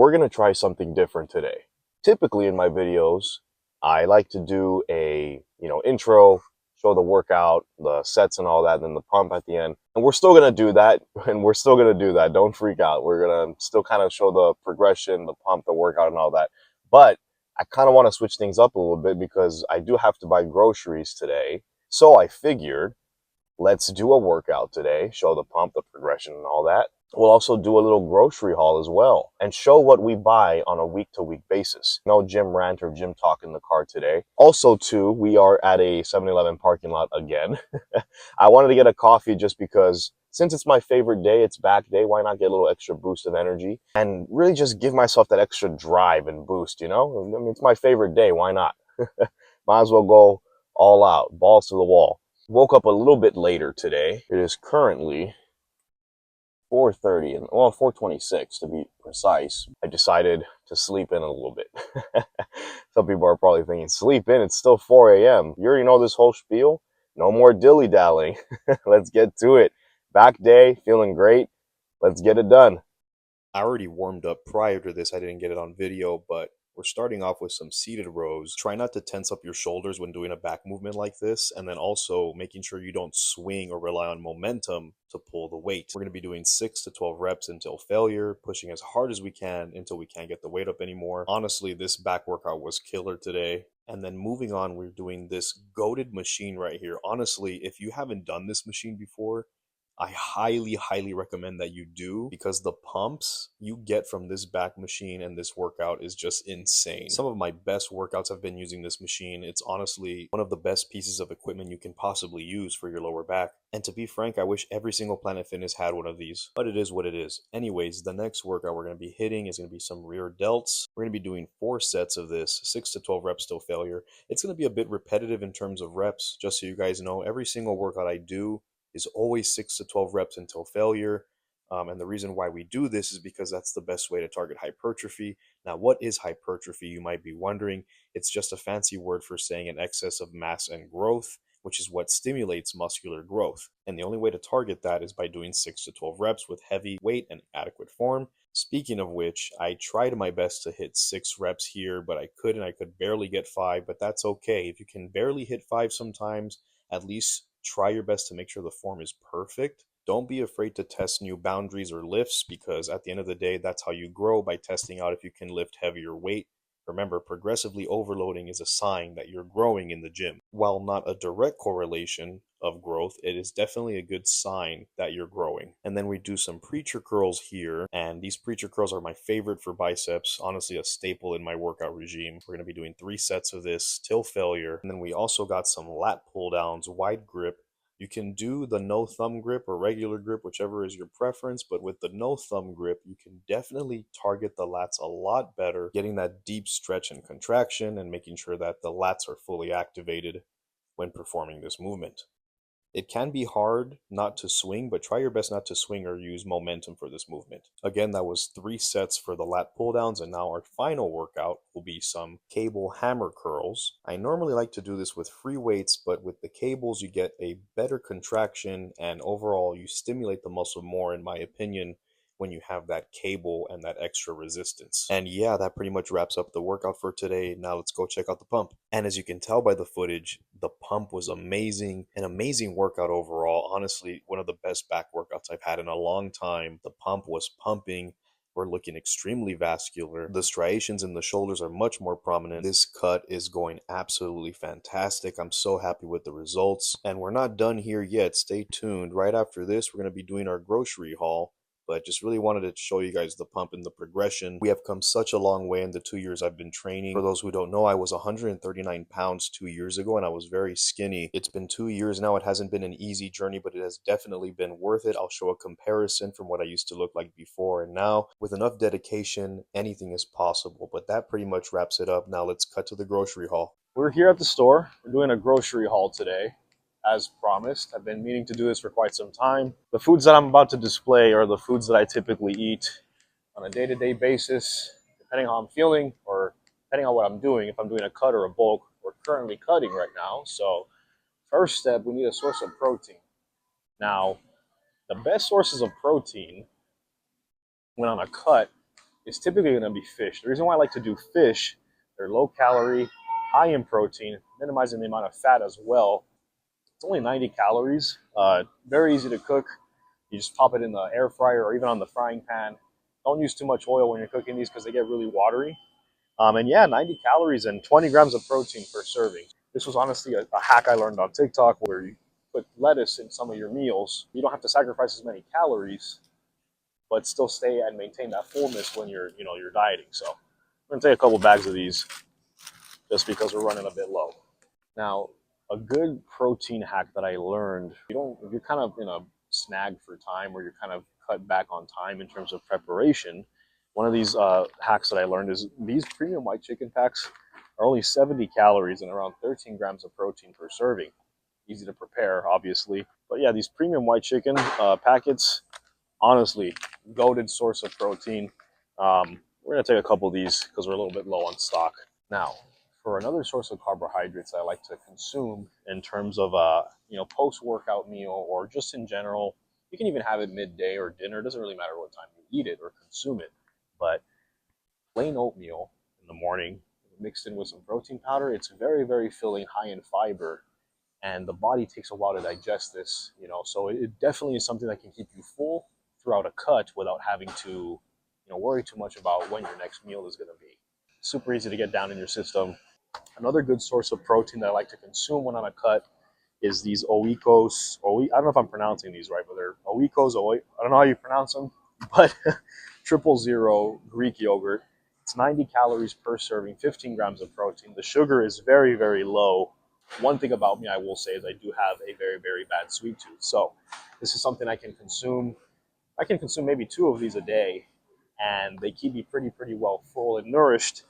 we're going to try something different today. Typically in my videos, I like to do a, intro, show the workout, the sets and all that, and then the pump at the end. And we're still going to do that, and we're still going to do that. Don't freak out. We're going to still kind of show the progression, the pump, the workout, and all that. But I kind of want to switch things up a little bit because I do have to buy groceries today. So I figured, let's do a workout today, show the pump, the progression, and all that. We'll also do a little grocery haul as well and show what we buy on a week-to-week basis. No gym rant or gym talk in the car today. Also, too, we are at a 7-Eleven parking lot again. I wanted to get a coffee just because since it's my favorite day, it's back day, why not get a little extra boost of energy and really just give myself that extra drive and boost, you know? I mean, it's my favorite day, why not? Might as well go all out, balls to the wall. Woke up a little bit later today. It is currently 4:30, and well, 4:26 to be precise. I decided to sleep in a little bit. Some people are probably thinking, sleep in, it's still 4 a.m. You already know this whole spiel. No more dilly-dallying. Let's get to it. Back day, feeling great. Let's get it done. I already warmed up prior to this. I didn't get it on video, but we're starting off with some seated rows. Try not to tense up your shoulders when doing a back movement like this, and then also making sure you don't swing or rely on momentum to pull the weight. We're going to be doing 6 to 12 reps until failure, pushing as hard as we can until we can't get the weight up anymore. Honestly, this back workout was killer today. And then moving on, we're doing this goated machine right here. Honestly, if you haven't done this machine before, I highly recommend that you do, because the pumps you get from this back machine and this workout is just insane. Some of my best workouts have been using this machine. It's honestly one of the best pieces of equipment you can possibly use for your lower back. And to be frank, I wish every single Planet Fitness had one of these, but it is what it is. Anyways, the next workout we're going to be hitting is going to be some rear delts. We're going to be doing 4 sets of this, 6 to 12 reps till failure. It's going to be a bit repetitive in terms of reps, just so you guys know. Every single workout I do is always 6 to 12 reps until failure. And the reason why we do this is because that's the best way to target hypertrophy. Now, what is hypertrophy, you might be wondering? It's just a fancy word for saying an excess of mass and growth, which is what stimulates muscular growth. And the only way to target that is by doing 6 to 12 reps with heavy weight and adequate form. Speaking of which, I tried my best to hit 6 reps here, but I couldn't. I could barely get 5, but that's okay. If you can barely hit 5 sometimes, at least try your best to make sure the form is perfect. Don't be afraid to test new boundaries or lifts, because at the end of the day, that's how you grow, by testing out if you can lift heavier weight. Remember, progressively overloading is a sign that you're growing in the gym. While not a direct correlation of growth, it is definitely a good sign that you're growing. And then we do some preacher curls here, and these preacher curls are my favorite for biceps, honestly a staple in my workout regime. We're going to be doing 3 sets of this till failure. And then we also got some lat pull downs, wide grip. You can do the no thumb grip or regular grip, whichever is your preference, but with the no thumb grip, you can definitely target the lats a lot better, getting that deep stretch and contraction and making sure that the lats are fully activated when performing this movement. It can be hard not to swing, but try your best not to swing or use momentum for this movement. Again, that was 3 sets for the lat pull downs, and now our final workout will be some cable hammer curls. I normally like to do this with free weights, but with the cables you get a better contraction and overall you stimulate the muscle more, in my opinion, when you have that cable and that extra resistance. And yeah, that pretty much wraps up the workout for today. Now let's go check out the pump. And as you can tell by the footage, the pump was amazing. An amazing workout overall. Honestly, one of the best back workouts I've had in a long time. The pump was pumping. We're looking extremely vascular. The striations in the shoulders are much more prominent. This cut is going absolutely fantastic. I'm so happy with the results. And we're not done here yet. Stay tuned. Right after this, we're going to be doing our grocery haul. But just really wanted to show you guys the pump and the progression. We have come such a long way in the 2 years I've been training. For those who don't know, I was 139 pounds 2 years ago, and I was very skinny. It's been 2 years now. It hasn't been an easy journey, but it has definitely been worth it. I'll show a comparison from what I used to look like before and now. With enough dedication, anything is possible. But that pretty much wraps it up. Now let's cut to the grocery haul. We're here at the store. We're doing a grocery haul today, as promised. I've been meaning to do this for quite some time. The foods that I'm about to display are the foods that I typically eat on a day-to-day basis, depending on how I'm feeling or depending on what I'm doing, if I'm doing a cut or a bulk. We're currently cutting right now. So first step, we need a source of protein. Now, the best sources of protein when on a cut is typically going to be fish. The reason why I like to do fish, they're low calorie, high in protein, minimizing the amount of fat as well. It's only 90 calories, very easy to cook. You just pop it in the air fryer or even on the frying pan. Don't use too much oil when you're cooking these because they get really watery. And yeah, 90 calories and 20 grams of protein per serving. This was honestly a hack I learned on TikTok where you put lettuce in some of your meals. You don't have to sacrifice as many calories, but still stay and maintain that fullness when you're dieting. So we're gonna take a couple bags of these just because we're running a bit low. Now, a good protein hack that I learned, if you're kind of in a snag for time or you're kind of cut back on time in terms of preparation, one of these hacks that I learned is these premium white chicken packs are only 70 calories and around 13 grams of protein per serving. Easy to prepare, obviously. But yeah, these premium white chicken packets, honestly, goated source of protein. We're going to take a couple of these because we're a little bit low on stock. Now, for another source of carbohydrates I like to consume in terms of post-workout meal or just in general, you can even have it midday or dinner. It doesn't really matter what time you eat it or consume it. But plain oatmeal in the morning mixed in with some protein powder, it's very, very filling, high in fiber, and the body takes a while to digest this, so it definitely is something that can keep you full throughout a cut without having to worry too much about when your next meal is going to be. Super easy to get down in your system. Another good source of protein that I like to consume when on a cut is these Oikos. I don't know if I'm pronouncing these right, but they're Oikos. I don't know how you pronounce them, but 000 Greek yogurt. It's 90 calories per serving, 15 grams of protein. The sugar is very, very low. One thing about me, I will say, is I do have a very, very bad sweet tooth. So this is something I can consume. I can consume maybe 2 of these a day, and they keep me pretty, pretty well full and nourished,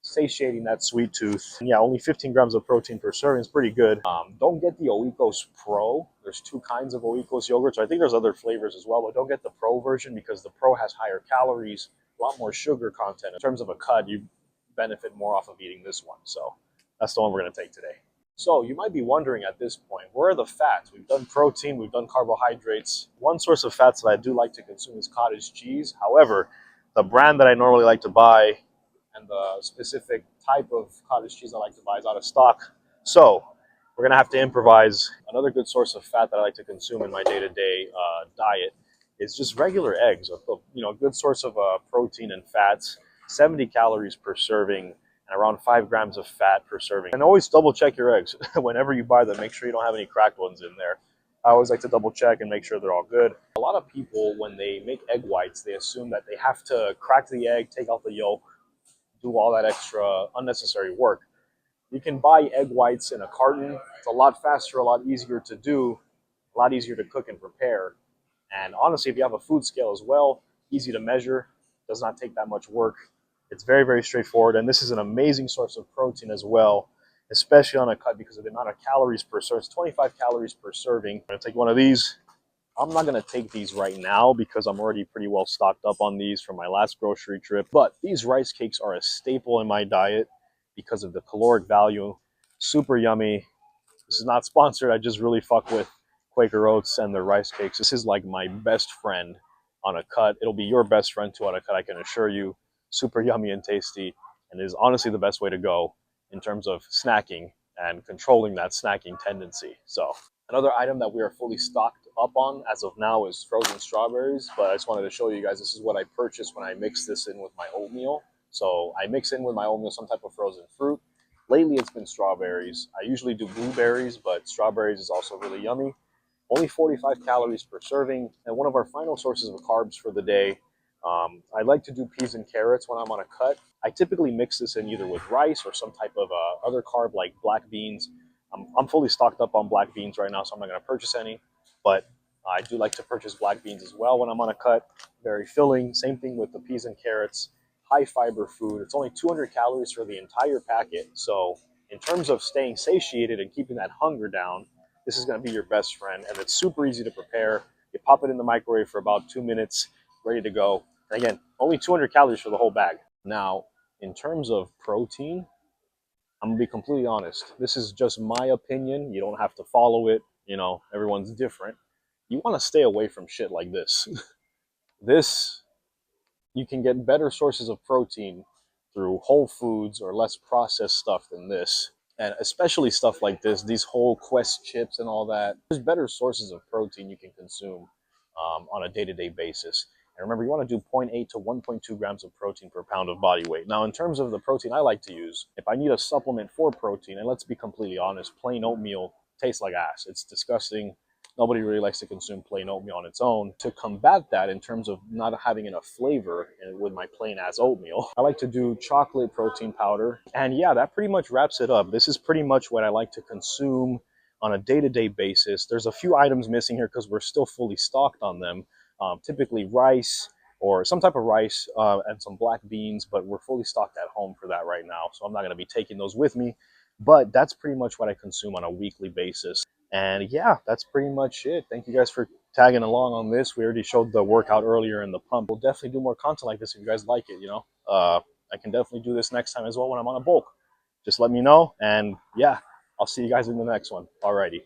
satiating that sweet tooth. And yeah, only 15 grams of protein per serving is pretty good. Don't get the Oikos Pro. There's 2 kinds of Oikos yogurts. I think there's other flavors as well, but don't get the Pro version because the Pro has higher calories, a lot more sugar content. In terms of a cut, you benefit more off of eating this one. So that's the one we're going to take today. So you might be wondering at this point, where are the fats? We've done protein, we've done carbohydrates. One source of fats that I do like to consume is cottage cheese. However, the brand that I normally like to buy and the specific type of cottage cheese I like to buy is out of stock. So we're going to have to improvise. Another good source of fat that I like to consume in my day-to-day diet is just regular eggs. A good source of protein and fats, 70 calories per serving, and around 5 grams of fat per serving. And always double check your eggs whenever you buy them. Make sure you don't have any cracked ones in there. I always like to double check and make sure they're all good. A lot of people, when they make egg whites, they assume that they have to crack the egg, take out the yolk, do all that extra unnecessary work. You can buy egg whites in a carton. It's a lot faster, a lot easier to do, a lot easier to cook and prepare. And honestly, if you have a food scale as well, easy to measure, does not take that much work. It's very, very straightforward. And this is an amazing source of protein as well, especially on a cut because of the amount of calories per serving. It's 25 calories per serving. I'm going to take one of these. I'm not going to take these right now because I'm already pretty well stocked up on these from my last grocery trip. But these rice cakes are a staple in my diet because of the caloric value. Super yummy. This is not sponsored. I just really fuck with Quaker Oats and their rice cakes. This is like my best friend on a cut. It'll be your best friend too on a cut, I can assure you. Super yummy and tasty, and is honestly the best way to go in terms of snacking and controlling that snacking tendency. So another item that we are fully stocked up on as of now is frozen strawberries, but I just wanted to show you guys this is what I purchased when I mix this in with my oatmeal. So I mix in with my oatmeal some type of frozen fruit. Lately it's been strawberries. I usually do blueberries, but strawberries is also really yummy. Only 45 calories per serving, and one of our final sources of carbs for the day. I like to do peas and carrots when I'm on a cut. I typically mix this in either with rice or some type of other carb like black beans. I'm fully stocked up on black beans right now, so I'm not going to purchase any, but I do like to purchase black beans as well when I'm on a cut. Very filling. Same thing with the peas and carrots. High fiber food. It's only 200 calories for the entire packet. So in terms of staying satiated and keeping that hunger down, this is going to be your best friend, and it's super easy to prepare. You pop it in the microwave for about 2 minutes, ready to go. And again, only 200 calories for the whole bag. Now, in terms of protein, I'm going to be completely honest. This is just my opinion. You don't have to follow it. Everyone's different. You want to stay away from shit like this. This you can get better sources of protein through whole foods or less processed stuff than this. And especially stuff like this, these whole Quest chips and all that. There's better sources of protein you can consume on a day-to-day basis. And remember, you want to do 0.8 to 1.2 grams of protein per pound of body weight. Now, in terms of the protein I like to use, if I need a supplement for protein, and let's be completely honest, plain oatmeal tastes like ass. It's disgusting. Nobody really likes to consume plain oatmeal on its own. To combat that in terms of not having enough flavor with my plain ass oatmeal, I like to do chocolate protein powder. And yeah, that pretty much wraps it up. This is pretty much what I like to consume on a day-to-day basis. There's a few items missing here because we're still fully stocked on them. Typically rice or some type of rice and some black beans, but we're fully stocked at home for that right now. So I'm not going to be taking those with me. But that's pretty much what I consume on a weekly basis. And yeah, that's pretty much it. Thank you guys for tagging along on this. We already showed the workout earlier in the pump. We'll definitely do more content like this if you guys like it, you know. I can definitely do this next time as well when I'm on a bulk. Just let me know. And yeah, I'll see you guys in the next one. Alrighty.